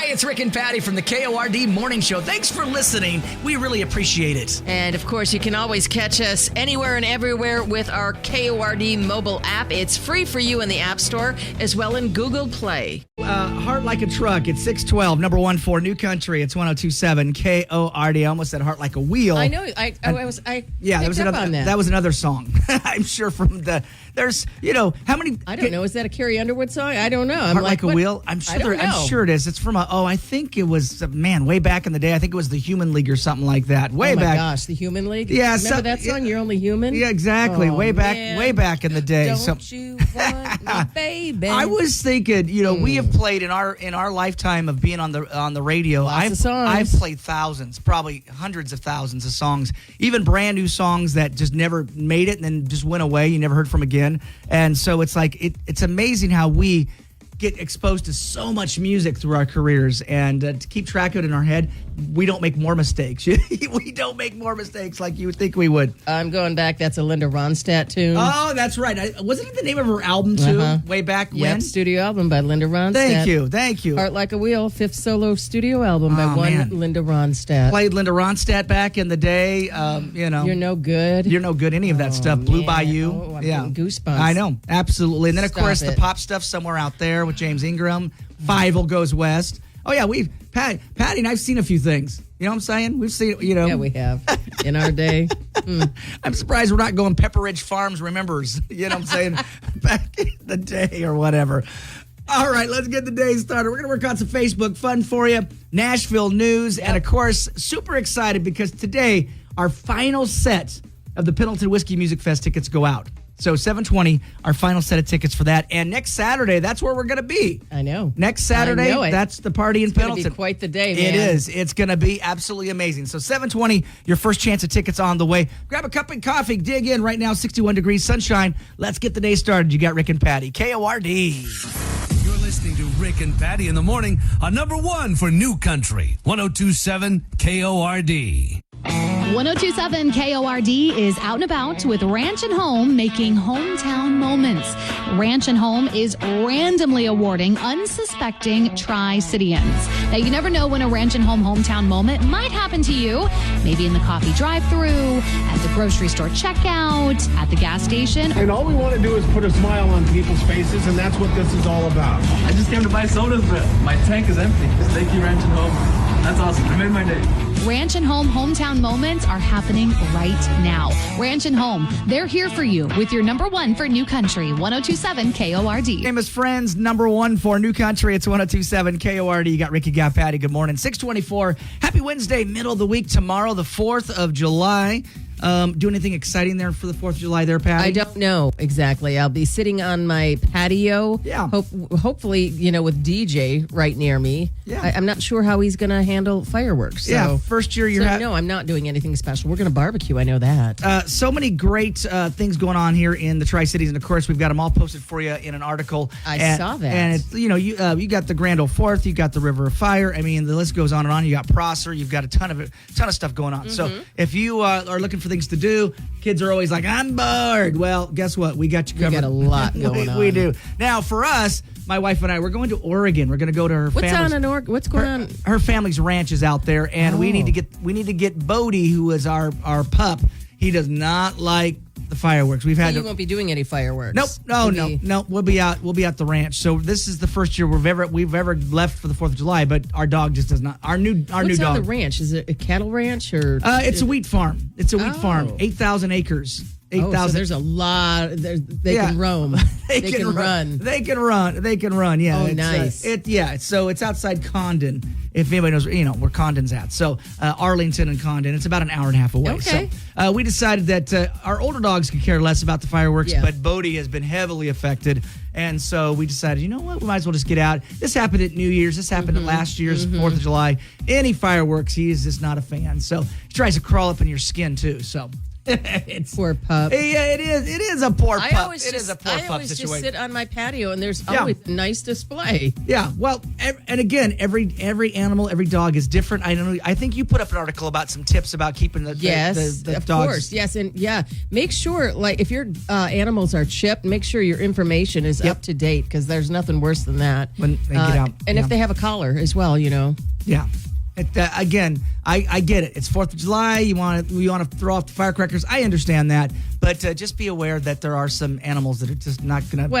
It's Rick and Patty from the KORD Morning Show. Thanks for listening. We really appreciate it. And, of course, you can always catch us anywhere and everywhere with our KORD mobile app. It's free for you in the App Store as well in Google Play. Heart Like a Truck. It's 612, number one for New Country. It's 1027 KORD. I almost said Heart Like a Wheel. I know. I picked up on that. That was another song. I'm sure from there's, how many. I don't know. Is that a Carrie Underwood song? I don't know. Heart Like a Wheel? I'm sure it is. It's from I think it was, way back in the day. I think it was the Human League or something like that. Way back. Oh my gosh, the Human League? Yeah. Remember that song, You're Only Human? Yeah, exactly. Oh, way back in the day. Don't you want me, baby? I was thinking, we have played in our lifetime of being on the radio. Lots of songs. I've played thousands, probably hundreds of thousands of songs, even brand new songs that just never made it and then just went away. You never heard from again. And so it's like it's amazing how we get exposed to so much music through our careers, and to keep track of it in our head, we don't make more mistakes. We don't make more mistakes like you would think we would. I'm going back. That's a Linda Ronstadt tune. Oh, that's right. Wasn't it the name of her album, too, way back when? Yep, studio album by Linda Ronstadt. Thank you. Heart Like a Wheel, fifth solo studio album by Linda Ronstadt. Played Linda Ronstadt back in the day. You're no good. You're no good. Any of that stuff. Blue Bayou. Oh, I'm getting goosebumps. I know. Absolutely. And then, of course, Stop it. the pop stuff Somewhere Out There with James Ingram. Fievel Goes West. Oh, yeah. Patty and I've seen a few things. You know what I'm saying? We've seen, Yeah, we have. In our day. I'm surprised we're not going Pepper Ridge Farms remembers. You know what I'm saying? Back in the day or whatever. All right, let's get the day started. We're going to work on some Facebook fun for you, Nashville news, and, of course, super excited because today our final set of the Pendleton Whiskey Music Fest tickets go out. So 7:20, our final set of tickets for that. And next Saturday, that's where we're going to be. I know. Next Saturday, that's the party in Pendleton. It's going to be quite the day, man. It is. It's going to be absolutely amazing. So 7:20, your first chance of tickets on the way. Grab a cup of coffee, dig in. Right now, 61 degrees, sunshine. Let's get the day started. You got Rick and Patty, KORD. You're listening to Rick and Patty in the morning on number one for New Country, 1027 KORD. 1027 KORD is out and about with Ranch and Home making hometown moments. Ranch and Home is randomly awarding unsuspecting Tri-Cityans. Now, you never know when a Ranch and Home hometown moment might happen to you. Maybe in the coffee drive-thru, at the grocery store checkout, at the gas station. And all we want to do is put a smile on people's faces, and that's what this is all about. I just came to buy sodas, but my tank is empty. Thank you, Ranch and Home. That's awesome. I made my day. Ranch and Home hometown moments are happening right now. Ranch and Home, they're here for you with your number one for New Country, 1027 KORD. Famous friends, number one for New Country. It's 1027 KORD. You got Ricky, got Patty. Good morning. 624. Happy Wednesday, middle of the week. Tomorrow, the 4th of July. Do anything exciting there for the 4th of July there, Patty? I don't know exactly. I'll be sitting on my patio. Yeah. Hopefully, with DJ right near me. Yeah. I'm not sure how he's going to handle fireworks. So. Yeah, first year No, I'm not doing anything special. We're going to barbecue. I know that. So many great things going on here in the Tri-Cities, and of course, we've got them all posted for you in an article. I saw that. And it's, you got the Grand Ole Fourth, you got the River of Fire. I mean, the list goes on and on. You got Prosser. You've got a ton of stuff going on. So if you are looking for things to do, kids are always like, I'm bored. Well, guess what? We got you covered. We got a lot going on. We do. Now, for us, my wife and I, we're going to Oregon. We're going to go to her family's. What's going on? Her family's ranch is out there, and we need to get Bodie, who is our pup. He does not like the fireworks. We've had. You won't be doing any fireworks. Nope. No. We'll be out the ranch. So this is the first year we've ever left for the 4th of July. But our dog just does not. Our new dog. What's on the ranch? Is it a cattle ranch or? It's a wheat farm. It's a wheat farm. 8,000 acres. 8,000. So there's a lot. They can roam. They can run. They can run. Yeah. Oh, nice. So it's outside Condon. If anybody knows, where Condon's at. So Arlington and Condon. It's about an hour and a half away. Okay. So we decided that our older dogs could care less about the fireworks, but Bodie has been heavily affected. And so we decided, you know what, we might as well just get out. This happened at New Year's. This happened at last year's 4th of July. Any fireworks, he is just not a fan. So he tries to crawl up in your skin, too. So It's Poor pup. Yeah, it is. It is a poor pup. I always Is a poor I pup always just situation. sit on my patio, and there's Yeah. always a nice display. Yeah, well, and again, every animal, every dog is different. I know. I think you put up an article about some tips about keeping the Yes, the of dogs. course. Yes, and make sure, like, if your animals are chipped, make sure your information is up to date, because there's nothing worse than that. When they get out, and yeah. if they have a collar as well, Yeah. Again, I get it. It's 4th of July. You want to throw off the firecrackers. I understand that, but just be aware that there are some animals that are just not going to be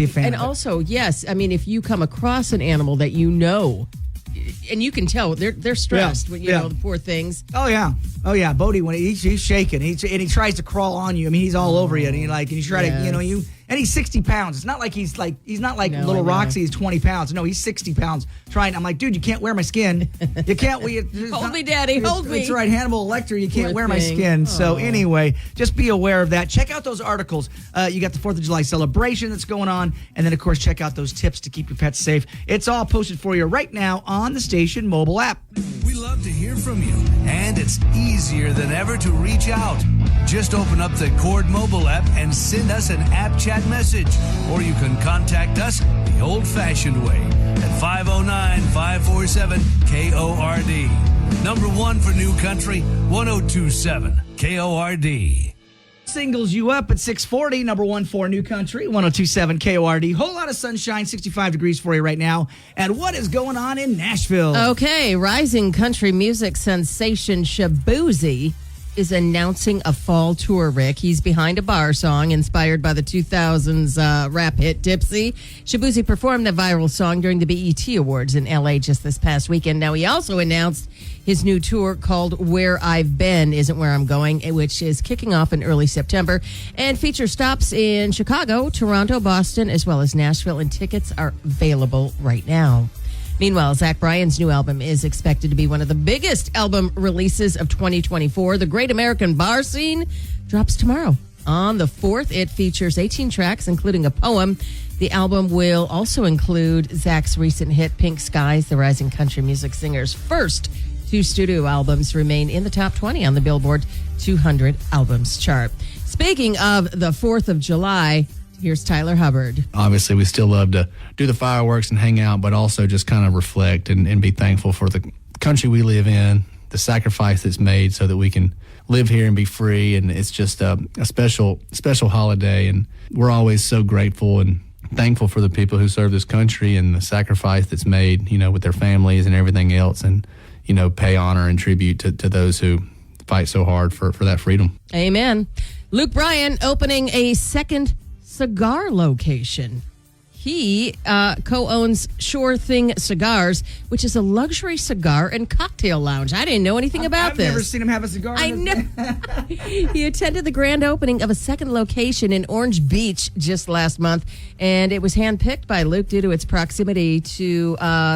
a fan and of it. also, yes, I mean, if you come across an animal that you know, and you can tell they're stressed, when the poor things. Oh yeah, Bodie, when he's shaking, he tries to crawl on you. I mean, he's all over you, and you try to, and he's 60 pounds. It's not like he's like No, little I know. Roxy. He's 20 pounds. No, he's 60 pounds. I'm like, dude, you can't wear my skin. You can't. Hold me, Daddy, hold me. That's right, Hannibal Lecter. You can't Poor wear my thing. skin. So Aw. anyway, just be aware of that. Check out those articles. You got the 4th of July celebration that's going on, and then of course check out those tips to keep your pets safe. It's all posted for you right now on the station mobile app. We love to hear from you, and it's easier than ever to reach out. Just open up the Cord mobile app and send us an app chat message, or you can contact us the old-fashioned way at 509-547-KORD. Number 1 for New Country, 1027 KORD. Singles you up at 640, number 1 for New Country, 1027 KORD. Whole lot of sunshine, 65 degrees for you right now. And what is going on in Nashville? Okay, rising country music sensation Shaboozey is announcing a fall tour, Rick. He's behind a bar song inspired by the 2000s rap hit Dipsy. Shaboozey performed the viral song during the BET Awards in LA just this past weekend. Now, he also announced his new tour called Where I've Been Isn't Where I'm Going, which is kicking off in early September and features stops in Chicago, Toronto, Boston, as well as Nashville, and tickets are available right now. Meanwhile, Zach Bryan's new album is expected to be one of the biggest album releases of 2024. The Great American Bar Scene drops tomorrow. On the 4th, it features 18 tracks, including a poem. The album will also include Zach's recent hit, Pink Skies. The rising country music singer's first 2 studio albums remain in the top 20 on the Billboard 200 albums chart. Speaking of the 4th of July, here's Tyler Hubbard. Obviously, we still love to do the fireworks and hang out, but also just kind of reflect and be thankful for the country we live in, the sacrifice that's made so that we can live here and be free. And it's just a special holiday. And we're always so grateful and thankful for the people who serve this country and the sacrifice that's made, with their families and everything else. And, pay honor and tribute to those who fight so hard for that freedom. Amen. Luke Bryan opening a second cigar location. He co-owns Sure Thing Cigars, which is a luxury cigar and cocktail lounge. I didn't know anything about this. I've never seen him have a cigar. I know. He attended the grand opening of a second location in Orange Beach just last month, and it was handpicked by Luke due to its proximity to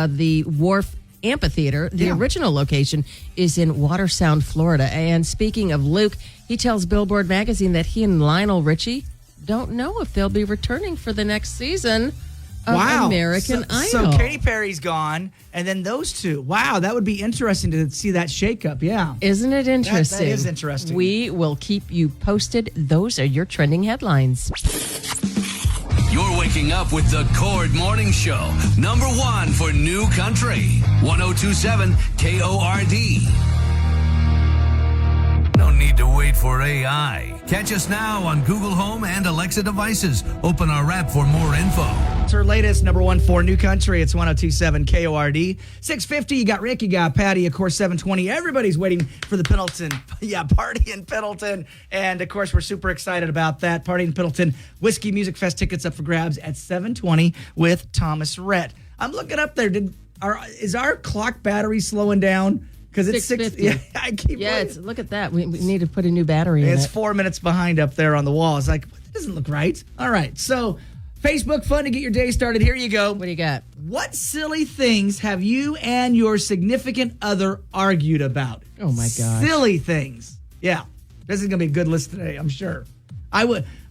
the Wharf Amphitheater. The original location is in Watersound, Florida. And speaking of Luke, he tells Billboard magazine that he and Lionel Richie don't know if they'll be returning for the next season of American Idol. So Katy Perry's gone, and then those two. Wow, that would be interesting to see that shakeup. Yeah. Isn't it interesting? That is interesting. We will keep you posted. Those are your trending headlines. You're waking up with the Cord Morning Show. Number 1 for New Country. 1027 KORD. No need to wait for AI. Catch us now on Google Home and Alexa devices. Open our app for more info. It's her latest number 1 for New Country. It's 1027 KORD. 650, you got Rick, you got Patty, of course, 720. Everybody's waiting for the Pendleton, party in Pendleton. And, of course, we're super excited about that. Party in Pendleton, Whiskey Music Fest tickets up for grabs at 720 with Thomas Rhett. I'm looking up there. Is our clock battery slowing down? Because it's 6:50. Yeah, I keep Look at that. We need to put a new battery in It's it. 4 minutes behind up there on the wall. It's like, that doesn't look right. All right, so Facebook fun to get your day started. Here you go. What do you got? What silly things have you and your significant other argued about? Oh, my gosh. Silly things. Yeah, this is going to be a good list today, I'm sure.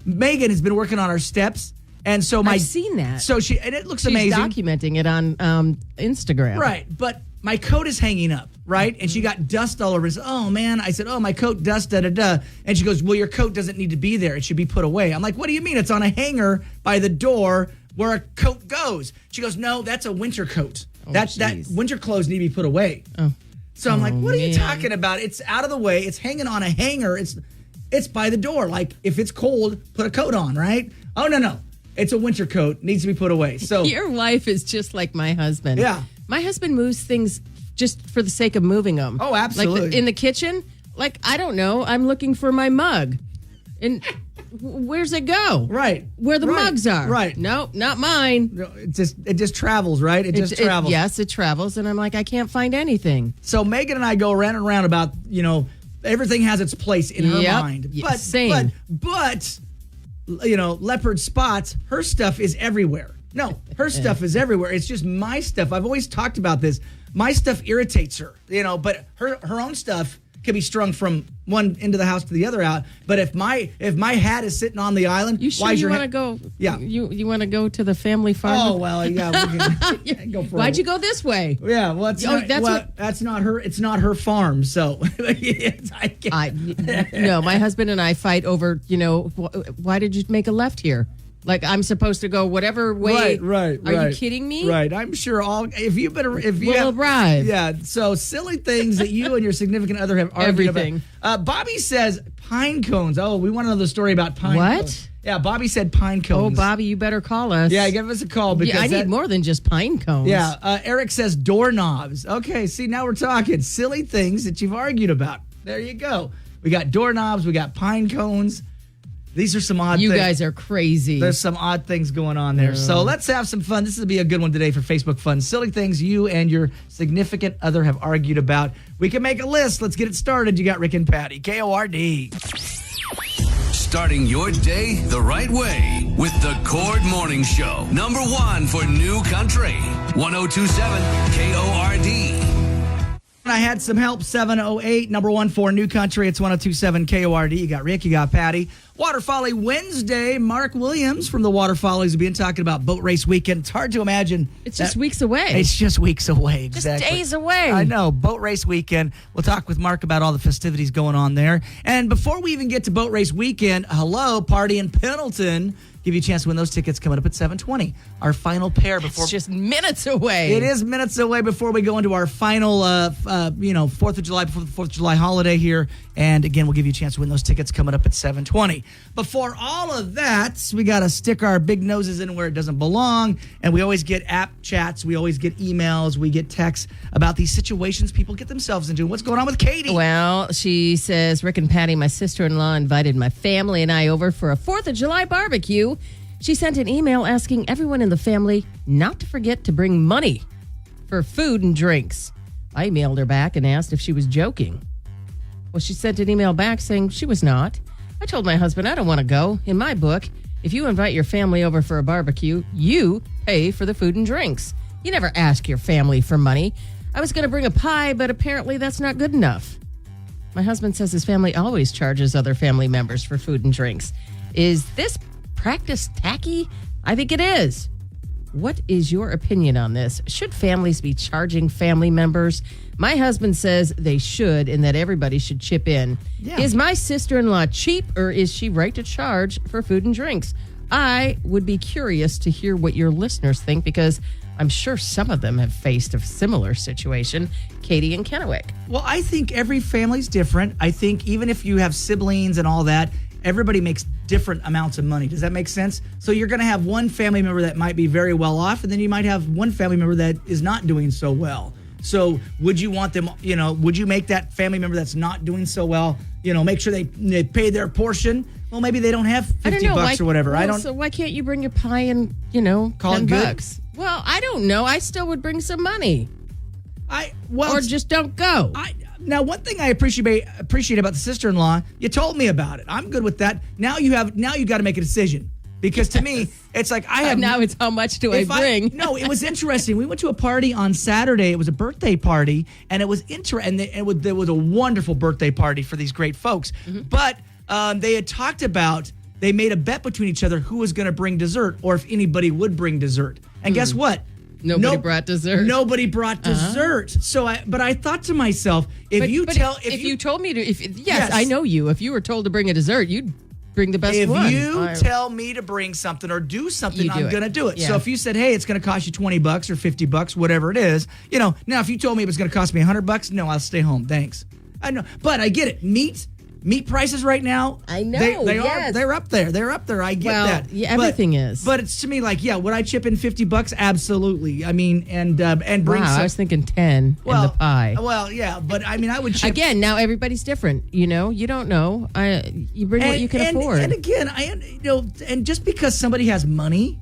Megan has been working on our steps, And so I've seen that. So and it looks She's amazing. documenting it on Instagram. Right, but my coat is hanging up, right? And she got dust all over. Oh, man. I said, my coat, dust, da-da-da. And she goes, well, your coat doesn't need to be there. It should be put away. I'm like, what do you mean? It's on a hanger by the door where a coat goes. She goes, no, that's a winter coat. That winter clothes need to be put away. Oh. So I'm like, what are you man. talking about? It's out of the way. It's hanging on a hanger. It's by the door. Like, if it's cold, put a coat on, right? Oh, no. It's a winter coat. Needs to be put away. So Your wife is just like my husband. Yeah. My husband moves things just for the sake of moving them. Oh, absolutely. Like in the kitchen, like, I don't know, I'm looking for my mug. And where's it go? Right. Where the mugs are. Right. No, not mine. No, it just travels, right? It just travels. Yes, it travels. And I'm like, I can't find anything. So Megan and I go around and around about, everything has its place in her Yep. mind. Yeah, But, same. but, leopard spots, her stuff is everywhere. No, her stuff is everywhere. It's just my stuff. I've always talked about this. My stuff irritates her, but her own stuff can be strung from one end of the house to the other out. But if my hat is sitting on the island, You sure why is you your want to hat? go? Yeah. You want to go to the family farm? Oh, well, yeah. We can go for Why'd it. you go this way? Yeah, well, that's that's not her. It's not her farm, so I can't. No, my husband and I fight over, why did you make a left here? Like, I'm supposed to go whatever way. Right. Are you kidding me? Right. I'm sure We'll arrive. Yeah. So silly things that you and your significant other have argued Everything. about. Bobby says pine cones. Oh, we want to know the story about pine What? cones. Yeah, Bobby said pine Oh, cones. Bobby, you better call us. Yeah, give us a call because Yeah, I need more than just pine cones. Yeah, Eric says doorknobs. Okay, see, now we're talking silly things that you've argued about. There you go. We got doorknobs. We got pine cones. These are some odd You things. guys are crazy. There's some odd things going on there. So let's have some fun. This will be a good one today for Facebook Fun. Silly things you and your significant other have argued about. We can make a list. Let's get it started. You got Rick and Patty. KORD. Starting your day the right way with the Cord Morning Show. Number 1 for New Country. 1027 KORD. I had some help. 708, number 1 for New Country. It's 1027 KORD. You got Rick, you got Patty. Water Folly Wednesday. Mark Williams from the Water Follies will be talking about boat race weekend. It's hard to imagine. It's just weeks away. It's just weeks away. Just Exactly. days away. I know. Boat race weekend. We'll talk with Mark about all the festivities going on there. And before we even get to boat race weekend, hello, party in Pendleton. Give you a chance to win those tickets coming up at 7:20. Our final pair before. It's just minutes away. It is minutes away before we go into our final, 4th of July, before the 4th of July holiday here. And again, we'll give you a chance to win those tickets coming up at 7:20. Before all of that, we got to stick our big noses in where it doesn't belong. And we always get app chats. We always get emails. We get texts about these situations people get themselves into. What's going on with Katie? Well, she says, Rick and Patty, my sister-in-law invited my family and I over for a 4th of July barbecue. She sent an email asking everyone in the family not to forget to bring money for food and drinks. I emailed her back and asked if she was joking. Well, she sent an email back saying she was not. I told my husband I don't want to go. In my book, if you invite your family over for a barbecue, you pay for the food and drinks. You never ask your family for money. I was going to bring a pie, but apparently that's not good enough. My husband says his family always charges other family members for food and drinks. Is this practice tacky? I think it is. What is your opinion on this? Should families be charging family members? My husband says they should and that everybody should chip in. Yeah. Is my sister-in-law cheap or is she right to charge for food and drinks? I would be curious to hear what your listeners think because I'm sure some of them have faced a similar situation. Katie and Kennewick. Well, I think every family's different. I think even if you have siblings and all that, everybody makes different amounts of money. Does that make sense? So you're going to have one family member that might be very well off, and then you might have one family member that is not doing so well. So would you want them, would you make that family member that's not doing so well, make sure they pay their portion? Well, maybe they don't have $50 or whatever. Well, so why can't you bring a pie and, Call it $10? good? Well, I don't know. I still would bring some money. Or just don't go. Now, one thing I appreciate about the sister-in-law, you told me about it. I'm good with that. Now you got to make a decision. Because to me, it's like I have... Now it's how much do I bring? No, it was interesting. We went to a party on Saturday. It was a birthday party, and it was interesting. There was a wonderful birthday party for these great folks. Mm-hmm. But they had talked about they made a bet between each other who was going to bring dessert or if anybody would bring dessert. And guess what? Nobody brought dessert. Nobody brought dessert. So I thought to myself, if you told me to, Yes. I know you. If you were told to bring a dessert, you'd bring the best if one. you tell me to bring something or do something, You do I'm it. going to do it. Yeah. So if you said, hey, it's going to cost you $20 or $50, whatever it is, now if you told me it was going to cost me $100, no, I'll stay home. Thanks. I know, but I get it. Meat prices right now. I know, they yes. are. They're up there. They're up there. I get that. Yeah, everything is. But it's to me like, yeah, would I chip in $50? Absolutely. I mean, and bring. Wow, I was thinking 10 in the pie. Well, yeah, but I mean, I would chip Again, now everybody's different. You don't know. You bring what you can afford. And again, and just because somebody has money,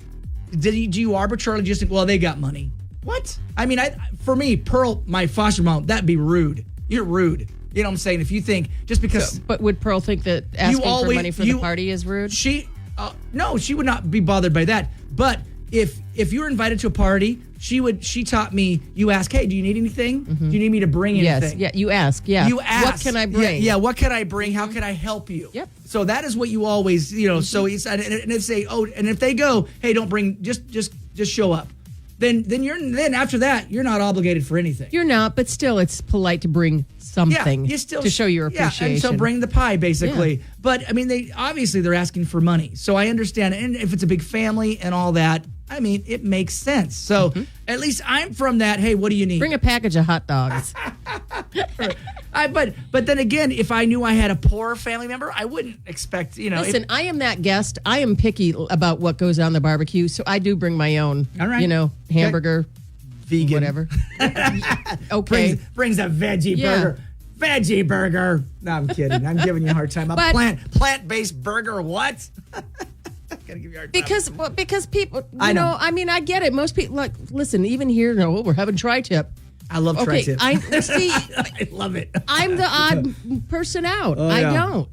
do you arbitrarily just think, well, they got money? What? I mean, for me, Pearl, my foster mom, that'd be rude. You're rude. You know what I'm saying? If you think just because, But would Pearl think that asking for money for the party is rude? No, she would not be bothered by that. But if you were invited to a party, she taught me. You ask, hey, do you need anything? Do you need me to bring anything? Yes. Yeah. You ask. Yeah. You ask. What can I bring? Yeah. What can I bring? How can I help you? Yep. So that is what you always, So it's and if they go, hey, don't bring, just show up. Then after that, you're not obligated for anything. You're not, but still, it's polite to bring something you still to show your appreciation. Yeah, and so bring the pie, basically. Yeah. But I mean, they're asking for money, so I understand. And if it's a big family and all that, I mean, it makes sense. So at least I'm from that. Hey, what do you need? Bring a package of hot dogs. But then again, if I knew I had a poor family member, I wouldn't expect. Listen, I am that guest. I am picky about what goes on the barbecue, so I do bring my own. All right. Hamburger, vegan, whatever. Okay. brings a veggie burger. Veggie burger. No, I'm kidding. I'm giving you a hard time. A plant-based burger. What? Gotta give you a hard time. Because people, I know. I mean, I get it. Most people listen. Even here, we're having tri-tip. I love tri-tip. I love it. I'm the odd person out. Oh, I yeah. don't.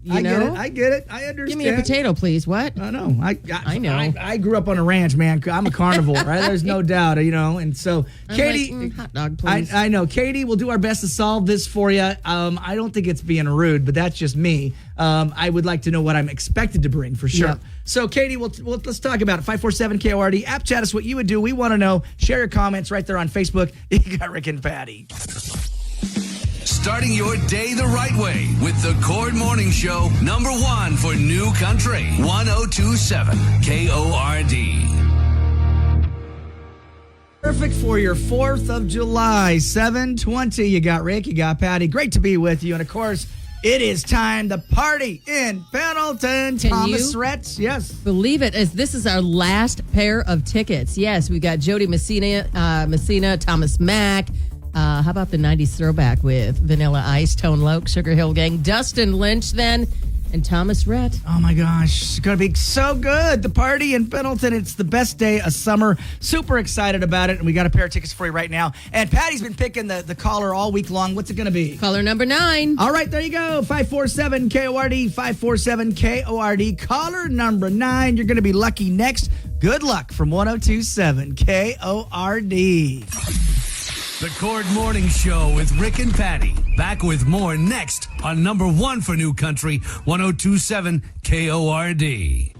I get it. I understand. Give me a potato, please. What? I know. I know. I grew up on a ranch, man. I'm a carnivore, right? There's no doubt, And so, Katie, hot dog, please. I know, Katie. We'll do our best to solve this for you. I don't think it's being rude, but that's just me. I would like to know what I'm expected to bring for sure. Yep. So, Katie, let's talk about it. 547 KORD. App chat us what you would do. We want to know. Share your comments right there on Facebook. You got Rick and Patty. Starting your day the right way with the Cord Morning Show, #1 for New Country, 1027 KORD. Perfect for your 4th of July, 7:20. You got Rick, you got Patty. Great to be with you. And of course, it is time to party in Pendleton. Thomas Rhett, yes. Believe it, as this is our last pair of tickets. Yes, we got Jody Messina, Thomas Mack. How about the 90s throwback with Vanilla Ice, Tone Loc, Sugar Hill Gang, Dustin Lynch then, and Thomas Rhett. Oh my gosh, it's going to be so good. The party in Pendleton, it's the best day of summer. Super excited about it, and we got a pair of tickets for you right now. And Patty's been picking the caller all week long. What's it going to be? Caller number 9. All right, there you go. 547 KORD, 547 KORD. Caller number 9. You're going to be lucky next. Good luck from 1027 KORD. The Cord Morning Show with Rick and Patty. Back with more next on #1 for New Country, 1027 KORD.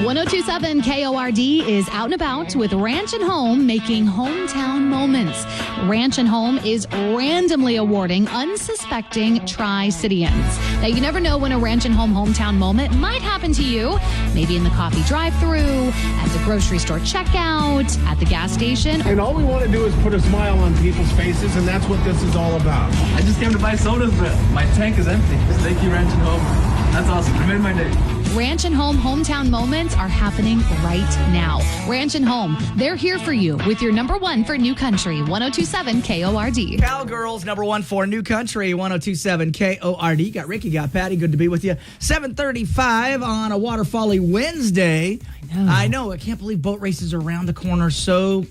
1027 KORD is out and about with Ranch and Home, making hometown moments. Ranch and Home is randomly awarding unsuspecting Tri-Cityans. Now, you never know when a Ranch and Home hometown moment might happen to you. Maybe in the coffee drive-thru, at the grocery store checkout, at the gas station. And all we want to do is put a smile on people's faces, and that's what this is all about. I just came to buy sodas, but my tank is empty. Thank you, Ranch and Home. That's awesome. You made my day. Ranch and Home hometown moments are happening right now. Ranch and Home, they're here for you with your #1 for New Country, 1027 KORD. Cowgirls, #1 for New Country, 1027 KORD. You got Ricky, got Patty. Good to be with you. 7:35 on a Waterfolly Wednesday. I know. I can't believe boat races are around the corner. So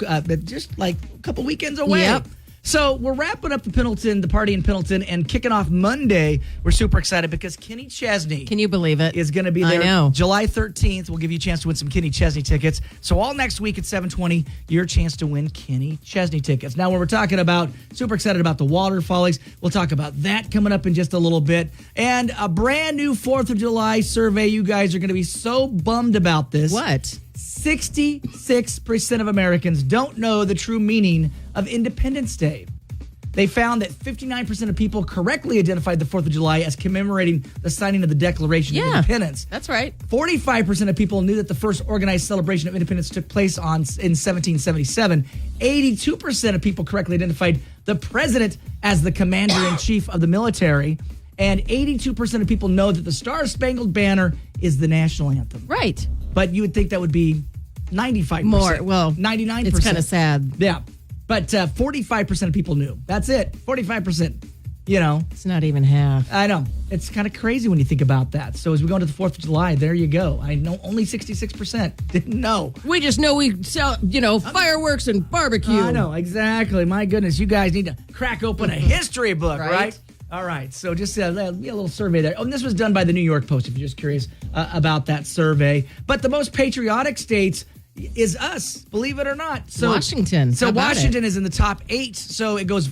just like a couple weekends away. Yep. So we're wrapping up the party in Pendleton, and kicking off Monday. We're super excited because Kenny Chesney Can you believe it? is going to be there. I know. July 13th. We'll give you a chance to win some Kenny Chesney tickets. So all next week at 7:20, your chance to win Kenny Chesney tickets. Now, when we're talking about, super excited about the Water Follies, we'll talk about that coming up in just a little bit. And a brand new 4th of July survey. You guys are going to be so bummed about this. What? 66% of Americans don't know the true meaning of Independence Day. They found that 59% of people correctly identified the 4th of July as commemorating the signing of the Declaration of Independence. That's right. 45% of people knew that the first organized celebration of independence took place in 1777. 82% of people correctly identified the president as the commander-in-chief of the military. And 82% of people know that the Star-Spangled Banner is the national anthem. Right. But you would think that would be 95%. More. Well, 99%. It's kind of sad. Yeah. But 45% of people knew. That's it. 45%. You know. It's not even half. I know. It's kind of crazy when you think about that. So as we go into the 4th of July, there you go. I know only 66% didn't know. We just know we sell, fireworks and barbecue. I know. Exactly. My goodness. You guys need to crack open a history book, right? All right, so just a little survey there. Oh, and this was done by the New York Post, if you're just curious about that survey. But the most patriotic states is us, believe it or not. So, Washington. So How about Washington is in the top 8. So it goes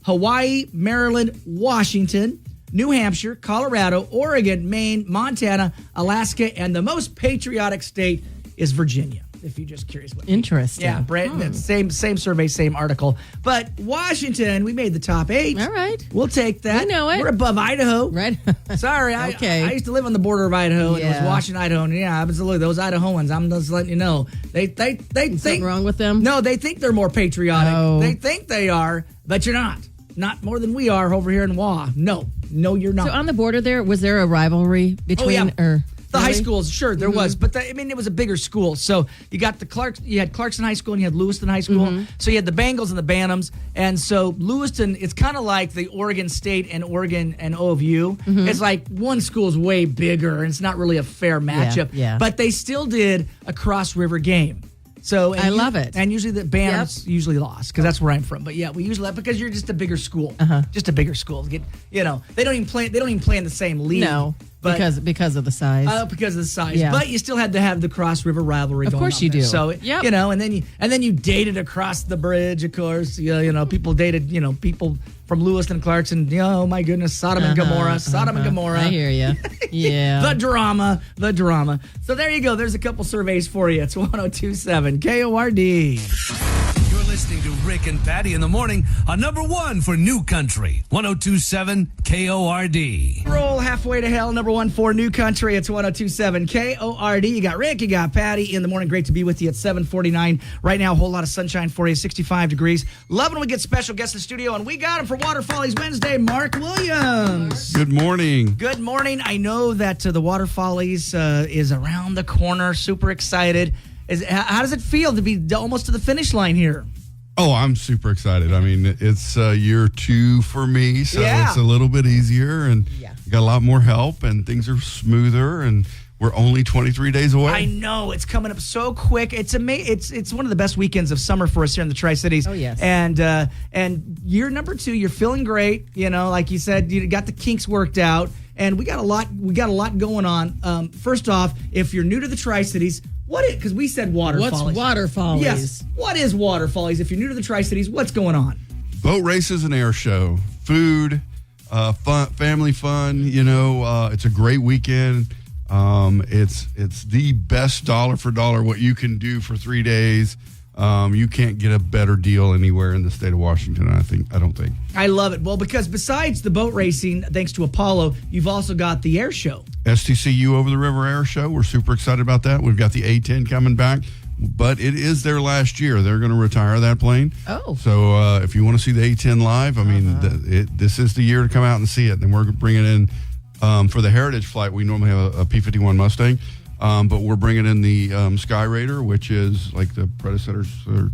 Hawaii, Maryland, Washington, New Hampshire, Colorado, Oregon, Maine, Montana, Alaska, and the most patriotic state is Virginia. If you're just curious. Interesting. Yeah, Brent, same survey, same article. But Washington, we made the top 8. All right. We'll take that. We know it. We're above Idaho. Right. Sorry, Okay. I used to live on the border of Idaho, and it was Yeah. Washington, Idaho. And yeah, absolutely. Those Idahoans, I'm just letting you know. They Something think wrong with them? No, they think they're more patriotic. Oh. They think they are, but you're not. Not more than we are over here in Wa. No, you're not. So on the border there, was there a rivalry between The high really? schools, sure, there was, but it was a bigger school. So you got you had Clarkson High School and you had Lewiston High School. So you had the Bengals and the Bantams, and so Lewiston, it's kind of like the Oregon State and Oregon and O of U. It's like one school's way bigger, and it's not really a fair matchup. yeah. But they still did a cross river game. So I love it. And usually the Bantams usually lost because that's where I'm from. But yeah, we usually because you're just a bigger school, just a bigger school. They don't even play. They don't even play in the same league. No, but, because of the size. because of the size. Yeah. But you still had to have the cross river rivalry. Of going course on you there. do. So Yep. and then you dated across the bridge. Of course, people dated. People from Lewiston, Clarkson. Oh my goodness, Sodom and Gomorrah, Sodom and Gomorrah. I hear you. Yeah. The drama. So there you go. There's a couple surveys for you. It's 102.7 KORD. You're listening to Rick and Patty in the morning on number 1 for New Country, 102.7 KORD. Roll halfway to hell, number 1 for New Country. It's 102.7 KORD. You got Rick, you got Patty in the morning. Great to be with you at 7:49. Right now, a whole lot of sunshine for you, 65 degrees. Loving when we get special guests in the studio, and we got him for Water Follies Wednesday, Mark Williams. Good morning. Good morning. I know that the Water Follies is around the corner. Super excited. How does it feel to be almost to the finish line here? Oh, I'm super excited. I mean, it's year 2 for me, so Yeah. it's a little bit easier, and you got a lot more help, and things are smoother, and we're only 23 days away. I know it's coming up so quick. It's It's one of the best weekends of summer for us here in the Tri-Cities. Oh, yes. And year number 2, you're feeling great. Like you said, you got the kinks worked out, and we got a lot going on. First off, if you're new to the Tri-Cities, because we said Water What's Follies. Water Follies? Yes. What is Water Follies? If you're new to the Tri-Cities, what's going on? Boat races and air show, food, fun, family fun. It's a great weekend. It's the best dollar for dollar what you can do for 3 days. You can't get a better deal anywhere in the state of Washington, I don't think. I love it. Well, because besides the boat racing, thanks to Apollo, you've also got the air show. STCU Over the River Air Show. We're super excited about that. We've got the A-10 coming back, but it is their last year. They're going to retire that plane. Oh. So if you want to see the A-10 live, I mean, this is the year to come out and see it. And we're bringing in, for the Heritage flight, we normally have a P-51 Mustang. But we're bringing in the Sky Raider, which is like the predecessor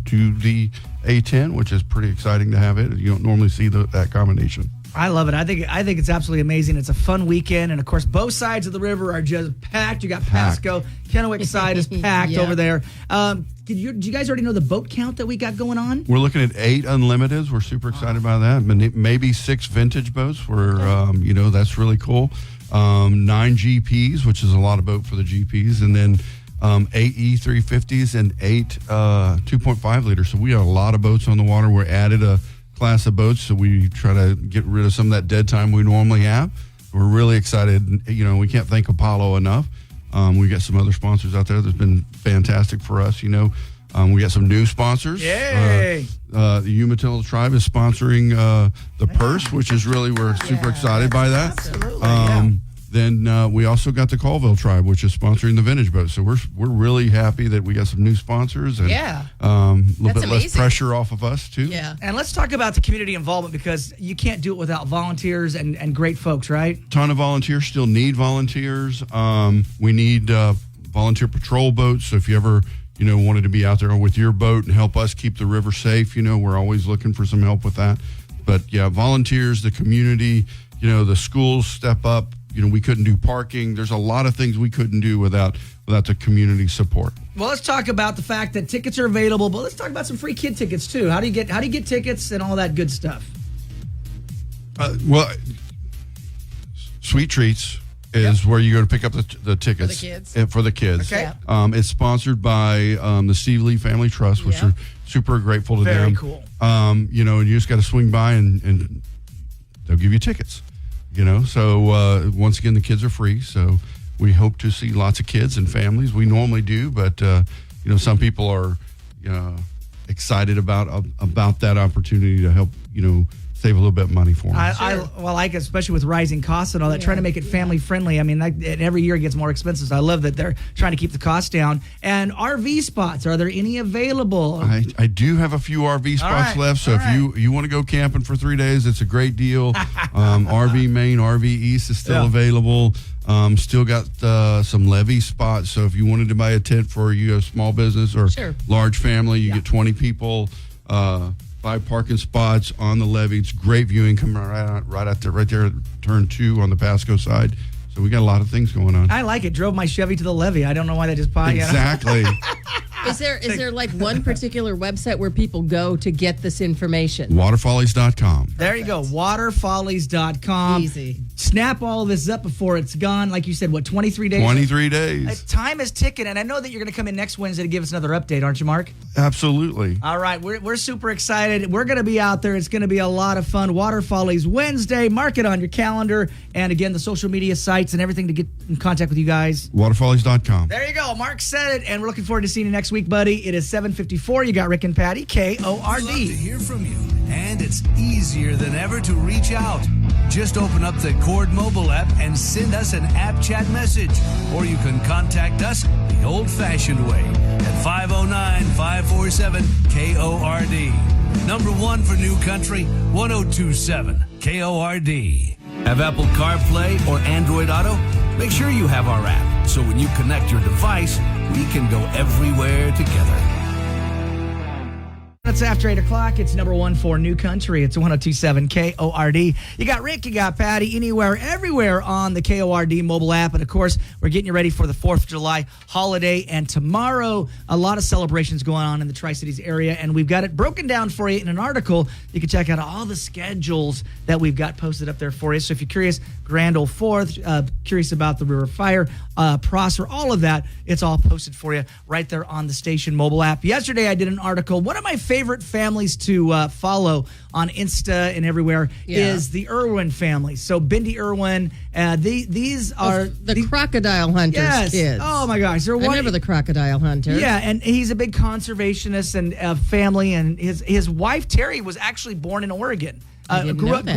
to the A-10, which is pretty exciting to have it. You don't normally see that combination. I love it. I think it's absolutely amazing. It's a fun weekend, and of course, both sides of the river are just packed. You got Pasco, Kennewick side is packed Yep. over there. do you guys already know the boat count that we got going on? We're looking at 8 unlimiteds. We're super excited about that. Maybe 6 vintage boats. That's really cool. 9 GPs, which is a lot of boat for the GPs, and then 8 E350s and 8 2.5 liters. So we have a lot of boats on the water. We're added a class of boats, so we try to get rid of some of that dead time we normally have. We're really excited. We can't thank Apollo enough. We got some other sponsors out there that's been fantastic for us. We got some new sponsors. Yay! The Umatilla Tribe is sponsoring the purse, which is really, we're super excited by that. Absolutely. Then we also got the Colville Tribe, which is sponsoring the vintage boat. So we're really happy that we got some new sponsors and a little bit less pressure off of us too. Yeah. And let's talk about the community involvement, because you can't do it without volunteers and great folks, right? Ton of volunteers, still need volunteers. We need volunteer patrol boats. So if you ever wanted to be out there with your boat and help us keep the river safe, we're always looking for some help with that. But yeah, volunteers, the community, the schools step up. We couldn't do parking. There's a lot of things we couldn't do without the community support. Well, let's talk about the fact that tickets are available, but let's talk about some free kid tickets too. How do you get tickets and all that good stuff? Sweet Treats is where you go to pick up the tickets for the kids. Okay. It's sponsored by the Steve Lee Family Trust, which are super grateful to them. Very cool. And you just got to swing by and they'll give you tickets. So once again, the kids are free. So we hope to see lots of kids and families. We normally do, but some people are excited about that opportunity to help save a little bit of money for them. I like it, especially with rising costs and all that, trying to make it family friendly. I mean, every year it gets more expensive. So I love that they're trying to keep the cost down. And RV spots, are there any available? I do have a few RV spots left. So if you want to go camping for 3 days, it's a great deal. RV Main, RV East is still available. Still got some levee spots. So if you wanted to buy a tent for a small business or large family, you get 20 people. 5 parking spots on the levee. It's great viewing coming right there, turn 2 on the Pasco side. So we got a lot of things going on. I like it. Drove my Chevy to the levee. I don't know why they just buy it. Exactly. Is there like one particular website where people go to get this information? Waterfollies.com. There you go. Waterfollies.com. Easy. Snap all this up before it's gone. Like you said, 23 days? 23 days. Time is ticking, and I know that you're going to come in next Wednesday to give us another update, aren't you, Mark? Absolutely. All right. We're super excited. We're going to be out there. It's going to be a lot of fun. Water Follies Wednesday. Mark it on your calendar. And again, the social media sites and everything to get in contact with you guys. Waterfollies.com. There you go. Mark said it, and we're looking forward to seeing you next week, buddy. It is 7:54. You got Rick and Patty, KORD. We'd love to hear from you, and it's easier than ever to reach out. Just open up the Cord mobile app and send us an app chat message, or you can contact us the old-fashioned way at 509-547-KORD. Number 1 for New Country, 1027 KORD. Have Apple CarPlay or Android Auto? Make sure you have our app, so when you connect your device, we can go everywhere together. It's after 8 o'clock. It's number 1 for New Country. It's 1027 KORD. You got Rick, you got Patty, anywhere, everywhere on the KORD mobile app. And of course, we're getting you ready for the 4th of July holiday. And tomorrow, a lot of celebrations going on in the Tri-Cities area. And we've got it broken down for you in an article. You can check out all the schedules that we've got posted up there for you. So if you're curious, Grand Ole 4th, curious about the River Fire, Prosser, all of that, it's all posted for you right there on the station mobile app. Yesterday, I did an article. One of my favorite families to follow on Insta and everywhere is the Irwin family. So Bindi Irwin, these are the crocodile hunters kids. Oh my gosh, they're I remember the crocodile hunter. Yeah, and he's a big conservationist and family, and his wife Terry was actually born in Oregon. Grew up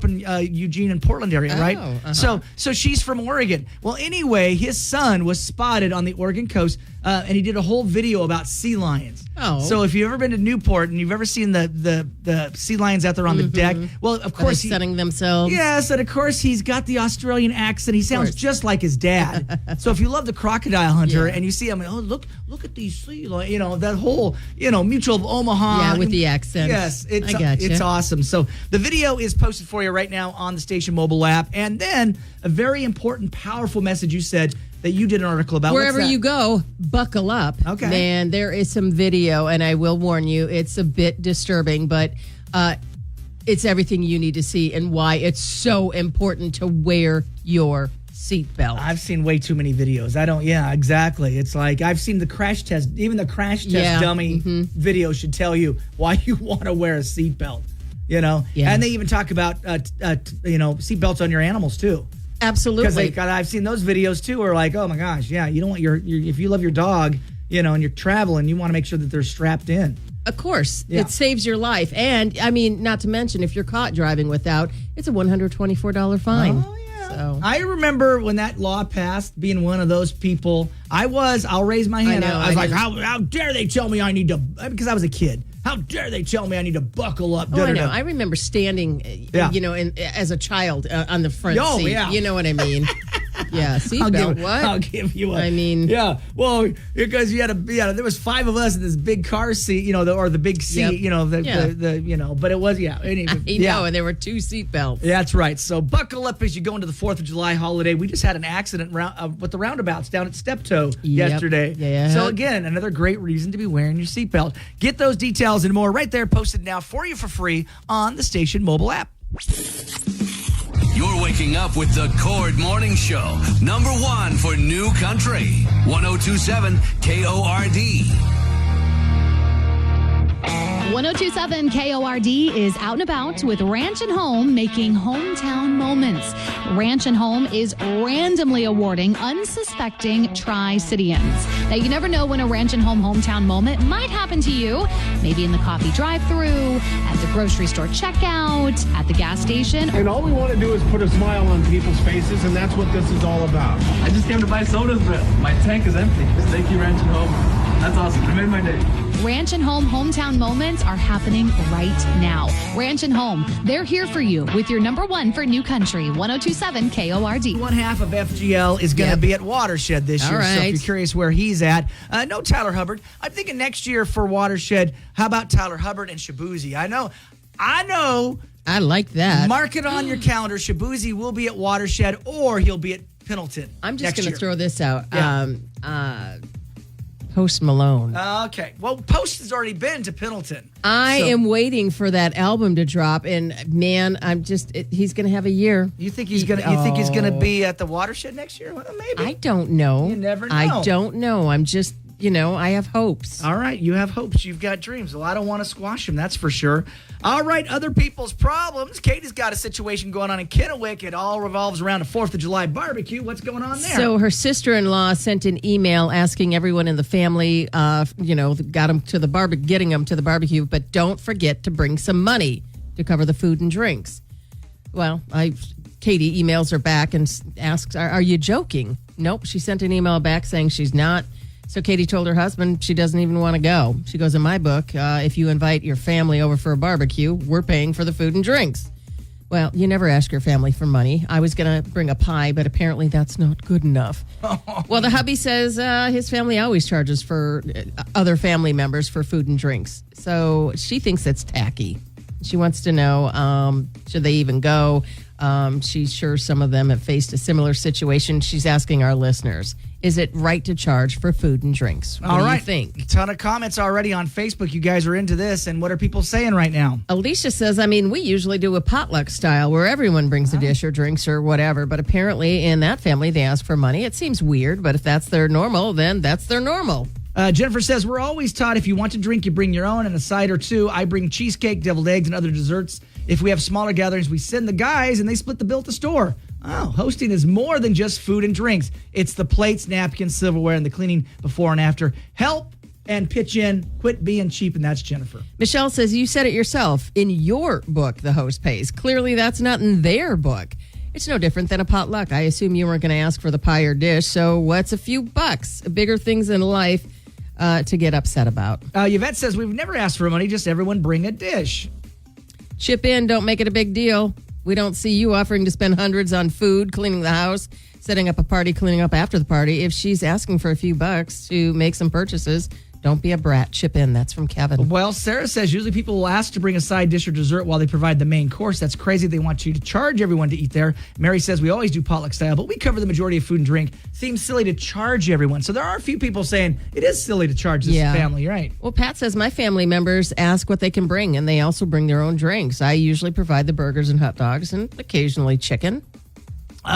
in Eugene and Portland area, right? So she's from Oregon. Well, anyway, his son was spotted on the Oregon coast, and he did a whole video about sea lions. Oh. So if you've ever been to Newport and you've ever seen the sea lions out there on the deck, well, of course he's sunning themselves. Yes, and of course he's got the Australian accent. He sounds just like his dad. So if you love the crocodile hunter and you see him, look at these sea lions, that whole Mutual of Omaha. Yeah, with the accent. Yes, I gotcha. It's awesome. So So the video is posted for you right now on the station mobile app. And then a very important, powerful message you said that you did an article about. Wherever you go, buckle up. Okay. Man, there is some video, and I will warn you, it's a bit disturbing, but it's everything you need to see and why it's so important to wear your seatbelt. I've seen way too many videos. Yeah, exactly. It's like I've seen the crash test, even the crash test dummy video should tell you why you want to wear a seatbelt, Yeah. And they even talk about, seatbelts on your animals too. Absolutely. Because I've seen those videos too where like, oh my gosh, yeah, you don't want if you love your dog, and you're traveling, you want to make sure that they're strapped in. Of course. Yeah. It saves your life. And, I mean, not to mention, if you're caught driving without, it's a $124 fine. Oh, yeah. So. I remember when that law passed, being one of those people. I'll raise my hand. I was like, how dare they tell me I need to, because I was a kid. How dare they tell me I need to buckle up? I know. I remember standing, as a child on the front seat. Yeah. You know what I mean? Yeah, seatbelt. What? I'll give you a. I mean, yeah. Well, because there was 5 of us in this big car seat, or the big seat, but it was, and there were 2 seatbelts. Yeah, that's right. So buckle up as you go into the 4th of July holiday. We just had an accident with the roundabouts down at Steptoe yesterday. Yeah. So again, another great reason to be wearing your seatbelt. Get those details and more right there posted now for you for free on the station mobile app. You're waking up with the Cord Morning Show. #1 for New Country. 1027 KORD. 1027 KORD is out and about with Ranch and Home, making hometown moments. Ranch and Home is randomly awarding unsuspecting Tri-Cityans. Now, you never know when a Ranch and Home hometown moment might happen to you. Maybe in the coffee drive-thru, at the grocery store checkout, at the gas station. And all we want to do is put a smile on people's faces, and that's what this is all about. I just came to buy sodas, but my tank is empty. Thank you, Ranch and Home. That's awesome. It made my day. Ranch and Home hometown moments are happening right now. Ranch and Home, they're here for you with your #1 for New Country, 1027 KORD. One half of FGL is going to be at Watershed this year. All right. So if you're curious where he's at, no Tyler Hubbard. I'm thinking next year for Watershed, how about Tyler Hubbard and Shabuzi? I know. I like that. Mark it on your calendar. Shabuzi will be at Watershed or he'll be at Pendleton. I'm just going to throw this out. Yeah. Post Malone. Okay. Well, Post has already been to Pendleton. I am waiting for that album to drop, and man, he's going to have a year. You think he's going to? You think he's going to be at the Watershed next year? Well, maybe. I don't know. You never know. I don't know. I'm just, I have hopes. All right, you have hopes. You've got dreams. Well, I don't want to squash them. That's for sure. All right, other people's problems. Katie's got a situation going on in Kennewick. It all revolves around a 4th of July barbecue. What's going on there? So her sister-in-law sent an email asking everyone in the family, getting them to the barbecue, but don't forget to bring some money to cover the food and drinks. Well, Katie emails her back and asks, are you joking? Nope. She sent an email back saying she's not. So Katie told her husband she doesn't even want to go. She goes, in my book, if you invite your family over for a barbecue, we're paying for the food and drinks. Well, you never ask your family for money. I was going to bring a pie, but apparently that's not good enough. Well, the hubby says his family always charges for other family members for food and drinks. So she thinks that's tacky. She wants to know, should they even go? She's sure some of them have faced a similar situation. She's asking our listeners, is it right to charge for food and drinks? What do you think? A ton of comments already on Facebook. You guys are into this. And what are people saying right now? Alicia says, we usually do a potluck style where everyone brings a dish or drinks or whatever. But apparently in that family, they ask for money. It seems weird, but if that's their normal, then that's their normal. Jennifer says, we're always taught if you want to drink, you bring your own and a side or two. I bring cheesecake, deviled eggs, and other desserts. If we have smaller gatherings, we send the guys and they split the bill at the store. Oh, hosting is more than just food and drinks. It's the plates, napkins, silverware, and the cleaning before and after. Help and pitch in. Quit being cheap, and that's Jennifer. Michelle says, you said it yourself. In your book, the host pays. Clearly, that's not in their book. It's no different than a potluck. I assume you weren't going to ask for the pie or dish, so what's a few bucks? Bigger things in life to get upset about. Yvette says, we've never asked for money, just everyone bring a dish. Chip in, don't make it a big deal. We don't see you offering to spend hundreds on food, cleaning the house, setting up a party, cleaning up after the party. If she's asking for a few bucks to make some purchases, Don't be a brat. Chip in. That's from Kevin. Well, Sarah says usually people will ask to bring a side dish or dessert while they provide the main course. That's crazy. They want you to charge everyone to eat there. Mary says we always do potluck style, but we cover the majority of food and drink. Seems silly to charge everyone. So there are a few people saying it is silly to charge this family, right? Well, Pat says my family members ask what they can bring, and they also bring their own drinks. I usually provide the burgers and hot dogs and occasionally chicken.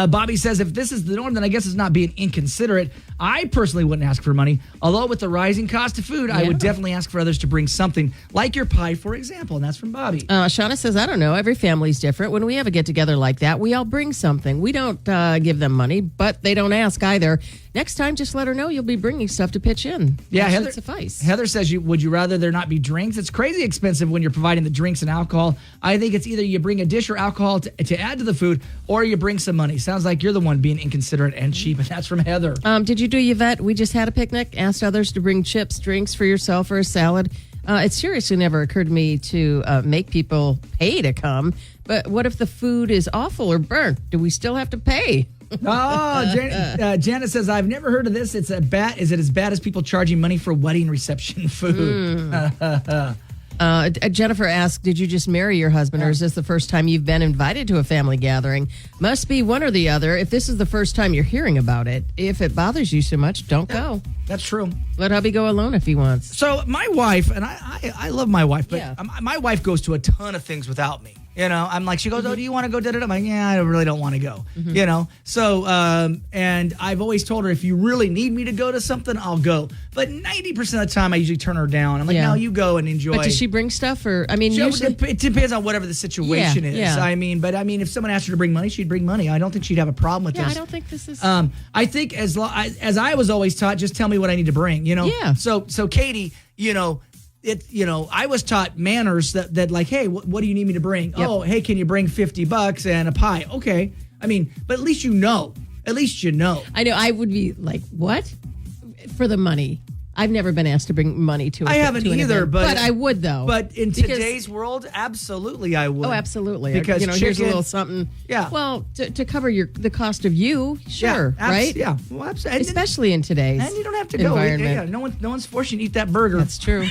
Bobby says if this is the norm, then I guess it's not being inconsiderate. I personally wouldn't ask for money. Although with the rising cost of food, I would definitely ask for others to bring something, like your pie, for example. And that's from Bobby. Shauna says, I don't know. Every family's different. When we have a get-together like that, we all bring something. We don't give them money, but they don't ask either. Next time, just let her know you'll be bringing stuff to pitch in. Yeah, that Heather, should suffice. Heather says, would you rather there not be drinks? It's crazy expensive when you're providing the drinks and alcohol. I think it's either you bring a dish or alcohol to add to the food, or you bring some money. Sounds like you're the one being inconsiderate and cheap, and that's from Heather. Did you do Yvette? We just had a picnic, asked others to bring chips, drinks for yourself or a salad. It seriously never occurred to me to make people pay to come. But what if the food is awful or burnt? Do we still have to pay? Janet says, I've never heard of this. Is it as bad as people charging money for wedding reception food? Jennifer asked, did you just marry your husband, or is this the first time you've been invited to a family gathering? Must be one or the other. If this is the first time you're hearing about it, if it bothers you so much, don't go. That's true. Let hubby go alone if he wants. So my wife, and I love my wife, but my wife goes to a ton of things without me. You know, I'm like, she goes, oh, do you want to go? I'm like, yeah, I really don't want to go. You know, so, and I've always told her, if you really need me to go to something, I'll go. But 90% of the time, I usually turn her down. I'm like, no, you go and enjoy. But does she bring stuff? Or, I mean, usually... It depends on whatever the situation is. Yeah. I mean, if someone asked her to bring money, she'd bring money. I don't think she'd have a problem with this. I don't think this is... I think as I was always taught, just tell me what I need to bring, you know? Yeah. So Katie, I was taught manners that like, hey, what do you need me to bring? Yep. Oh, hey, can you bring $50 and a pie? Okay. I mean, but at least you know. At least you know. I know. I would be like, what? For the money. I've never been asked to bring money to. I haven't either, event, but I would though. But in today's world, absolutely, I would. Oh, absolutely. Because here's a little something. Yeah. Well, to cover the cost of you, sure, right? Yeah. Well, absolutely. Especially in today's and you don't have to go. environment. Yeah, no one's forcing you to eat that burger. That's true.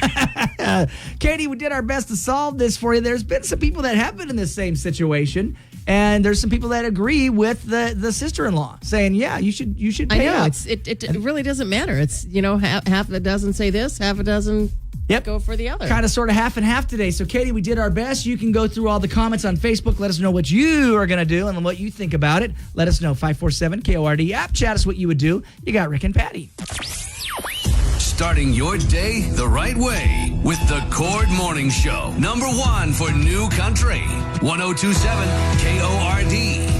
Katie, we did our best to solve this for you. There's been some people that have been in this same situation. And there's some people that agree with the sister-in-law, saying, "Yeah, you should pay I know up." it really doesn't matter. It's half a dozen say this, half a dozen go for the other. Kind of sort of half and half today. So, Katie, we did our best. You can go through all the comments on Facebook. Let us know what you are going to do and what you think about it. Let us know. 547-KORD app. Chat us what you would do. You got Rick and Patty. Starting your day the right way with the Cord Morning Show. #1 for New Country. 102.7 KORD.